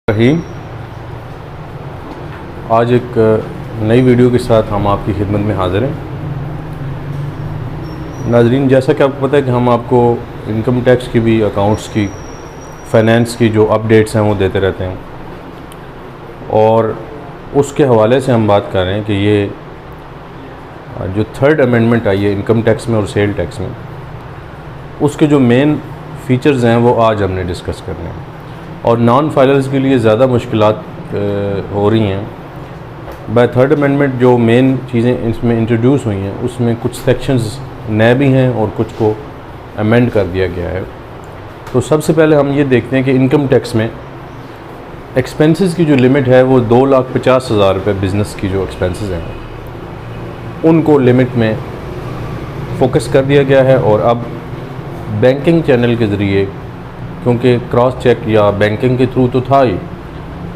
रहीम। आज एक नई वीडियो के साथ हम आपकी खिदमत में हाज़िर हैं। नाजरीन, जैसा कि आपको पता है कि हम आपको इनकम टैक्स की भी, अकाउंट्स की, फ़ाइनेंस की जो अपडेट्स हैं वो देते रहते हैं, और उसके हवाले से हम बात कर रहे हैं कि ये जो थर्ड अमेंडमेंट आई है इनकम टैक्स में और सेल टैक्स में, उसके जो मेन फ़ीचर्स हैं वो आज हमने डिस्कस करने हैं। और नॉन फाइलर्स के लिए ज़्यादा मुश्किलात हो रही हैं। बाय थर्ड अमेंडमेंट जो मेन चीज़ें इसमें इंट्रोड्यूस हुई हैं उसमें कुछ सेक्शंस नए भी हैं और कुछ को अमेंड कर दिया गया है। तो सबसे पहले हम ये देखते हैं कि इनकम टैक्स में एक्सपेंसेस की जो लिमिट है वो 2,50,000 रुपये बिज़नेस की जो एक्सपेंसेस हैं उनको लिमिट में फ़ोकस कर दिया गया है। और अब बैंकिंग चैनल के ज़रिए, क्योंकि क्रॉस चेक या बैंकिंग के थ्रू तो था ही,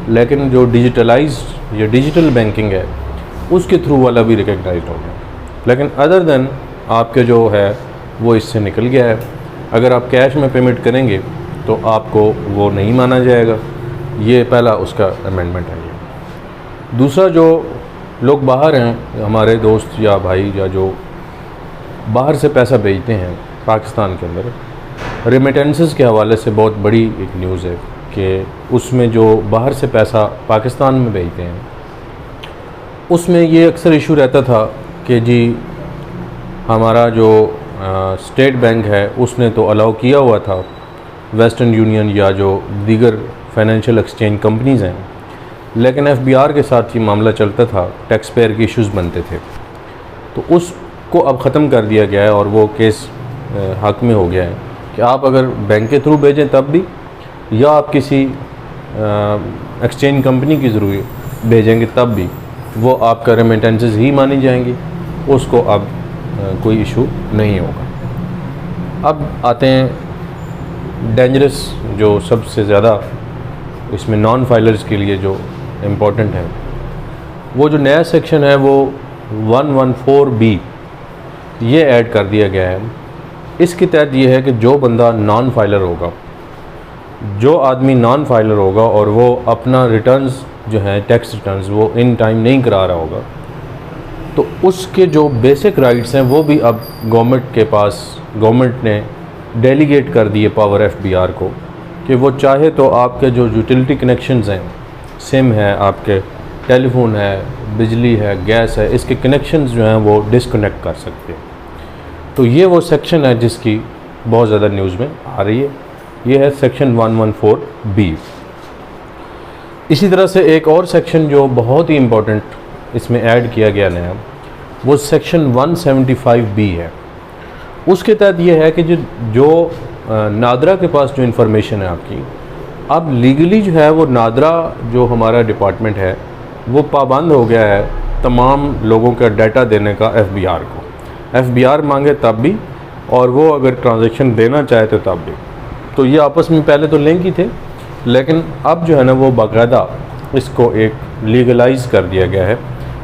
लेकिन जो डिजिटलाइज्ड या डिजिटल बैंकिंग है उसके थ्रू वाला भी रिकग्नाइज्ड हो गया, लेकिन अदर देन आपके जो है वो इससे निकल गया है। अगर आप कैश में पेमेंट करेंगे तो आपको वो नहीं माना जाएगा। ये पहला उसका अमेंडमेंट है। ये दूसरा, जो लोग बाहर हैं, हमारे दोस्त या भाई या जो बाहर से पैसा भेजते हैं पाकिस्तान के अंदर, रेमिटेंसेस के हवाले से बहुत बड़ी एक न्यूज़ है कि उसमें जो बाहर से पैसा पाकिस्तान में भेजते हैं उसमें ये अक्सर इशू रहता था कि जी हमारा जो स्टेट बैंक है उसने तो अलाउ किया हुआ था वेस्टर्न यूनियन या जो दीगर फाइनेंशियल एक्सचेंज कंपनीज़ हैं, लेकिन एफबीआर के साथ ये मामला चलता था, टैक्स पेयर के इश्यूज़ बनते थे, तो उसको अब ख़त्म कर दिया गया है और वो केस हक में हो गया है कि आप अगर बैंक के थ्रू भेजें तब भी, या आप किसी एक्सचेंज कंपनी के थ्रू भेजेंगे तब भी, वो आपका रेमिटेंसेस ही मानी जाएंगी, उसको अब कोई इशू नहीं होगा। अब आते हैं डेंजरस, जो सबसे ज़्यादा इसमें नॉन फाइलर्स के लिए जो इम्पोर्टेंट है, वो जो नया सेक्शन है वो 114B ये ऐड कर दिया गया है। इसके तहत ये है कि जो बंदा नॉन फाइलर होगा, जो आदमी नॉन फाइलर होगा और वो अपना रिटर्न्स जो है टैक्स रिटर्न्स वो इन टाइम नहीं करा रहा होगा, तो उसके जो बेसिक राइट्स हैं वो भी अब गवर्नमेंट ने डेलीगेट कर दिए पावर एफबीआर को कि वो चाहे तो आपके जो यूटिलिटी कनेक्शंस हैं, सिम है, आपके टेलीफोन है, बिजली है, गैस है, इसके कनेक्शंस जो हैं वो डिसकनेक्ट कर सकते हैं। तो ये वो सेक्शन है जिसकी बहुत ज़्यादा न्यूज़ में आ रही है। ये है सेक्शन 114B। इसी तरह से एक और सेक्शन जो बहुत ही इम्पोर्टेंट इसमें ऐड किया गया नया, वो सेक्शन 175B है। उसके तहत ये है कि जो नादरा के पास जो इन्फॉर्मेशन है आपकी, अब लीगली जो है वो नादरा जो हमारा डिपार्टमेंट है वो पाबंद हो गया है तमाम लोगों का डाटा देने का एफबीआर को। एफबीआर मांगे तब भी, और वो अगर ट्रांजैक्शन देना चाहे तो तब भी। तो ये आपस में पहले तो लिंक ही थे, लेकिन अब जो है ना वो बाकायदा इसको एक लीगलाइज कर दिया गया है,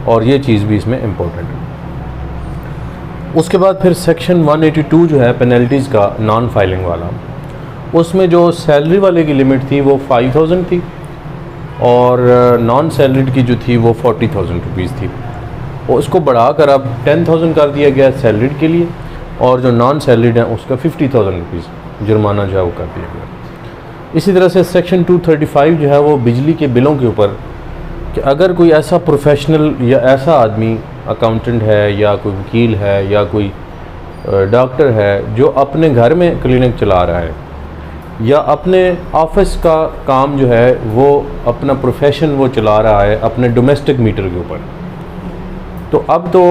और ये चीज़ भी इसमें इम्पोर्टेंट है। उसके बाद फिर सेक्शन 182 जो है पेनल्टीज़ का नॉन फाइलिंग वाला, उसमें जो सैलरी वाले की लिमिट थी वो 5,000 थी, और नॉन सैलरीड की जो थी वो 40,000 रुपीज़ थी। और उसको बढ़ाकर अब 10,000 कर दिया गया सैलरीड के लिए, और जो नॉन सैलरीड है उसका 50,000 रुपीज़ जुर्माना जो है वो कर दिया गया। इसी तरह से सेक्शन 235 जो है वो बिजली के बिलों के ऊपर, कि अगर कोई ऐसा प्रोफेशनल या ऐसा आदमी अकाउंटेंट है या कोई वकील है या कोई डॉक्टर है जो अपने घर में क्लिनिक चला रहा है या अपने ऑफिस का काम जो है वो अपना प्रोफेशन वो चला रहा है अपने डोमेस्टिक मीटर के ऊपर, तो अब तो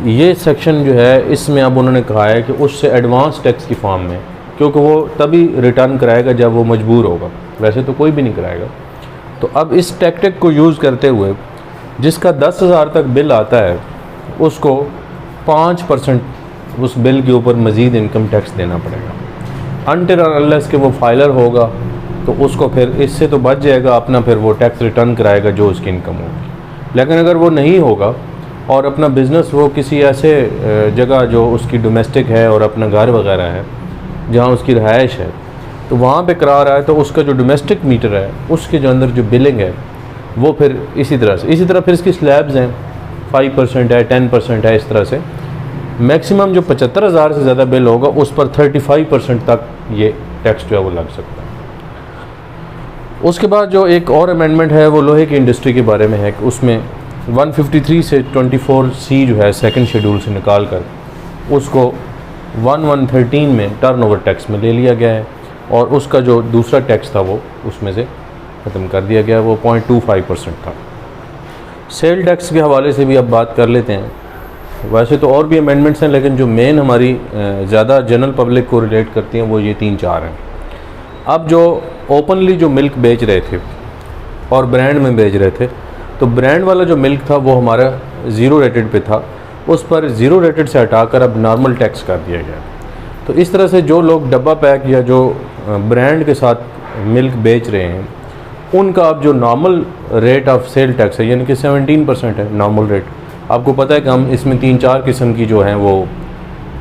ये सेक्शन जो है इसमें अब उन्होंने कहा है कि उससे एडवांस टैक्स की फॉर्म में, क्योंकि वो तभी रिटर्न कराएगा जब वो मजबूर होगा, वैसे तो कोई भी नहीं कराएगा। तो अब इस टैक्टिक को यूज़ करते हुए जिसका 10,000 तक बिल आता है उसको 5% उस बिल के ऊपर मज़ीद इनकम टैक्स देना पड़ेगा। अनटिल अनलेस के वो फाइलर होगा तो उसको फिर इससे तो बच जाएगा अपना, फिर वो टैक्स रिटर्न कराएगा जो उसकी इनकम होगी। लेकिन अगर वो नहीं होगा और अपना बिज़नेस वो किसी ऐसे जगह जो उसकी डोमेस्टिक है और अपना घर वगैरह है जहाँ उसकी रहायश है, तो वहाँ पे करा रहा है तो उसका जो डोमेस्टिक मीटर है उसके जो अंदर जो बिलिंग है वो फिर इसी तरह फिर इसकी स्लैब्स हैं 5% है 10% है, इस तरह से मैक्सिमम जो 75,000 से ज़्यादा बिल होगा उस पर 35% तक ये टैक्स जो है वो लग सकता है। उसके बाद जो एक और अमेंडमेंट है वो लोहे की इंडस्ट्री के बारे में है कि उसमें 153 से 24C जो है सेकंड शेड्यूल से निकाल कर उसको 1113 में टर्नओवर टैक्स में ले लिया गया है और उसका जो दूसरा टैक्स था वो उसमें से ख़त्म कर दिया गया, वो 0.25% था। सेल टैक्स के हवाले से भी अब बात कर लेते हैं। वैसे तो और भी अमेंडमेंट्स हैं लेकिन जो मेन हमारी ज़्यादा जनरल पब्लिक को रिलेट करती हैं वो ये 3-4 हैं। अब जो ओपनली जो मिल्क बेच रहे थे और ब्रांड में बेच रहे थे, तो ब्रांड वाला जो मिल्क था वो हमारा ज़ीरो रेटेड पे था, उस पर ज़ीरो रेटेड से हटाकर अब नॉर्मल टैक्स कर दिया गया। तो इस तरह से जो लोग डब्बा पैक या जो ब्रांड के साथ मिल्क बेच रहे हैं उनका अब जो normal rate of sale tax है यानी कि 17% है नॉर्मल रेट। आपको पता है कि हम इसमें 3-4 किस्म की जो हैं वो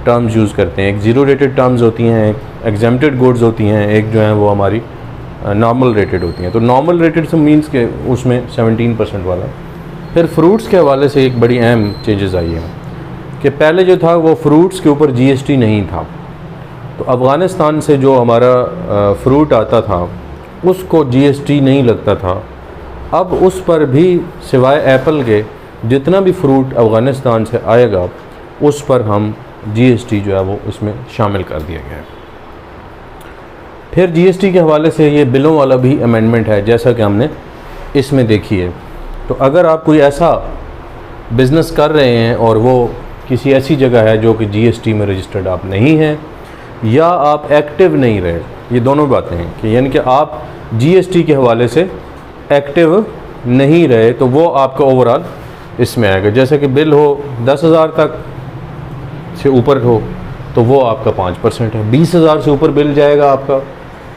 टर्म्स यूज़ करते हैं। एक ज़ीरो रेटेड टर्म्स होती हैं, एक एग्जेम्प्टेड गुड्स होती हैं, एक जो है वो हमारी नॉर्मल रेटेड होती हैं। तो नॉर्मल रेटेड से मीन्स के उसमें 17% वाला। फिर फ्रूट्स के हवाले से एक बड़ी अहम चेंजेस आई हैं कि पहले जो था वो फ्रूट्स के ऊपर GST नहीं था। तो अफ़गानिस्तान से जो हमारा फ्रूट आता था उसको GST नहीं लगता था। अब उस पर भी सिवाय एप्पल के जितना भी फ्रूट अफ़गानिस्तान से आएगा उस पर हम GST जो है वो उसमें शामिल कर दिया गया है। फिर GST के हवाले से ये बिलों वाला भी अमेंडमेंट है जैसा कि हमने इसमें देखी है। तो अगर आप कोई ऐसा बिज़नेस कर रहे हैं और वो किसी ऐसी जगह है जो कि GST में रजिस्टर्ड आप नहीं हैं या आप एक्टिव नहीं रहे, ये दोनों बातें हैं कि यानी कि आप GST के हवाले से एक्टिव नहीं रहे तो वो आपका ओवरऑल इसमें आएगा। जैसे कि बिल हो 10,000 तक से ऊपर हो तो वो आपका 5% है। 20,000 से ऊपर बिल जाएगा आपका,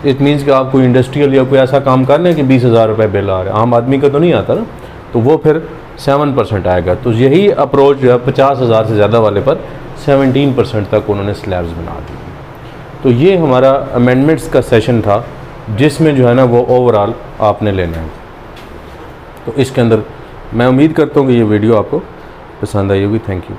इट मीन्स कि आप कोई इंडस्ट्रियल या कोई ऐसा काम कर रहे हैं कि 20,000 रुपये बिल आ रहा है, आम आदमी का तो नहीं आता ना, तो वो फिर 7% आएगा। तो यही अप्रोच जो है 50,000 से ज़्यादा वाले पर 17% तक उन्होंने स्लैब्स बना दी। तो ये हमारा अमेंडमेंट्स का सेशन था जिसमें जो है ना वो ओवरऑल आपने लेना है। तो इसके अंदर मैं उम्मीद करता हूँ कि ये वीडियो आपको पसंद आई होगी। Thank you.